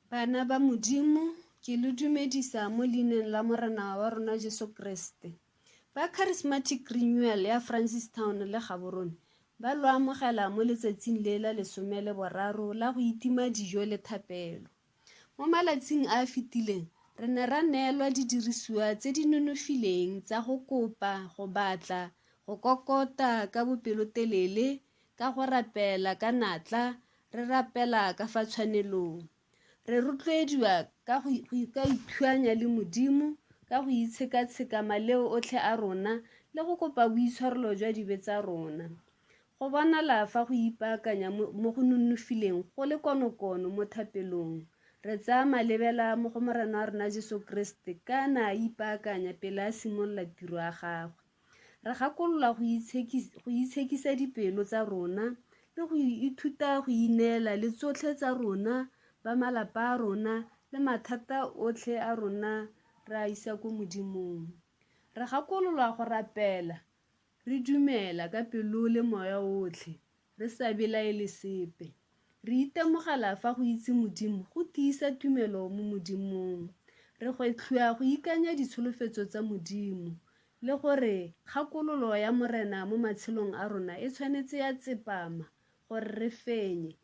Bana ba Modimo, ke le dumedisa mo leineng la Morena wa rona Jesu Kriste. Ba Charismatic Renewal ya Francistown le Gaborone ba lo amogela mo letsatsing le la 13 la go itima dijo le thapelo. Mo malatsing a a fetileng re ne ra neelwa didirisiwa tse di nonofileng tsa go kopa, go batla, go kokota ka bopelotelele, ka go rapela ka natla, re rapela ka fa tshwanelong. Re rotloediwa ka go ithuanya le Modimo, ka go itsheka-tsheka maleo otlhe a rona le go kopa boitshwarelo jwa dibe tsa rona. Go bonala fa go ipaakanya mo go nonofileng go le konokono mo thapelong. Re tsaya malebela mo go Morena wa rona Jesu Kriste kana a ipaakanya pele a simolola tiro ya gagwe. Re gakolola go itshekisa dipelo tsa rona le go ithuta go ineela le tsotlhe tsa rona, ba malapa a rona le mathata otlhe a rona re a isa ko Modimong. Re gakolola go rapela, re dumela ka pelo le moya otlhe, re sa belaele sepe. Re itemogela fa go itse Modimo go tiisa tumelo mo Modimong. Re gwetlhwa go ikanya ditsholofetso tsa Modimo le gore kgakololo ya Morena mo matshelong a rona e tshwanetse ya tsepama gore re fenye.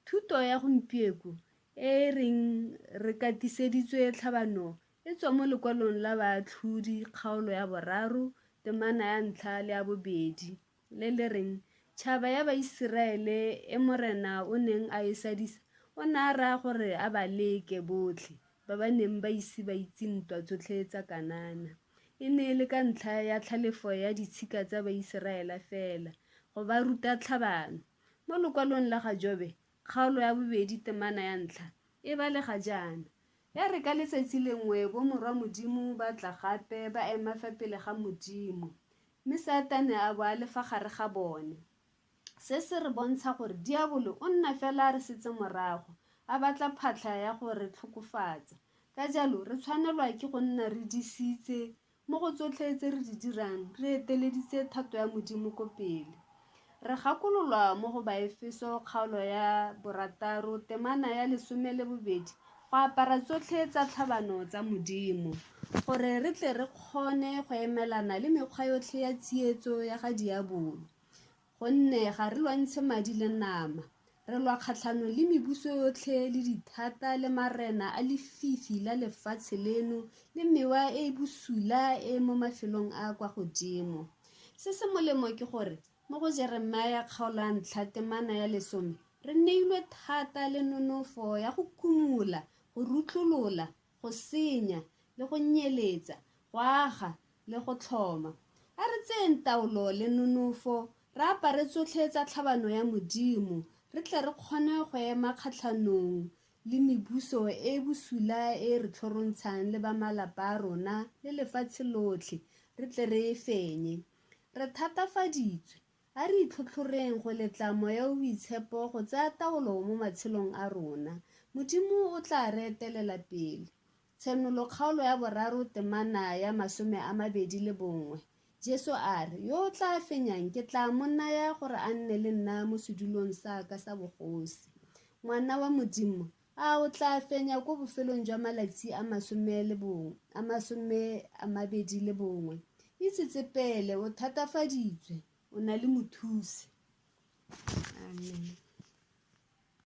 Thuto ya gompieko e reng re katiseditswe tlhabano e tswa mo lekwalong la Baatlhodi kgaolo ya 3 temana ya 1 le ya 2 le le reng tšhaba ya Baiseraele e Morena o neng a e sadisa o ne a raya gore a ba leke botlhe ba ba neng ba ise ba itse ntwa tsotlhe tsa Kanana. E ne e le ka ntlha ya tlhalefo ya ditshika tsa Baiseraele fela go ba ruta tlhabano. Mo lekwalong la ga Jobe kgaolo ya 2 temana ya 1 e balega jaana ya re ka letsatsi lengwe bomorwa Modimo ba tla gape ba ema fa pele ga Modimo, mme Satane a bo a le fa gare ga bone. Se se re bontsha gore diabolo o nna fela a re setse morago a batla phatlha ya go re tlhokofatsa. Ka jalo re tshwanelwa ke go nna re disitse mo go tsotlhe tse re di dirang re eteleditse thato ya Modimo ko pele. Re gakololwa mo go Baefeso kgaolo ya 6 temana ya 12 go apara tsotlhe tsa tlhabano tsa Modimo gore re tle re kgone go emelana le mekgwa yotlhe ya tsietso ya ga diabolo. Gonne ga re lwantshe madi le nama, re lwa kgatlhano le mebuso yotlhe le dithata le marena a lefifi la lefatshe leno le mewa e bosula e mo mafelong a kwa godimo. Se se molemo ke gore mo go Jeremia kgaolo ya 1 temana ya 10 re neilwe thata le nonofo ya go kumola, go rutlolola, go senya le go nyeletsa, go aga le go tlhoma. A re tseng taolo le nonofo re apare tsotlhe tsa tlhabano ya Modimo re tle re kgone go ema kgatlhanong le mebuso e bosula e re tlhorontshang le ba malapa a rona le lefatshe lotlhe re tle re fenye. Re thatafaditswe, a re itlhotlhoreng go letla moya o boitshepo go tsaya taolo mo matshelong a rona. Modimo o tla re etelela pele. Tshenolo kgaolo ya 3 temana ya 21 Jesu a re yo o tla fenyang ke tla mo naya gore a nne le nna mo sedulong sa ka sa bogosi. Ngwana wa Modimo a o tla fenya ko bofelong jwa malatsi a 21. Itsetsepele o thatafaditswe, o na le mothusi. Amen.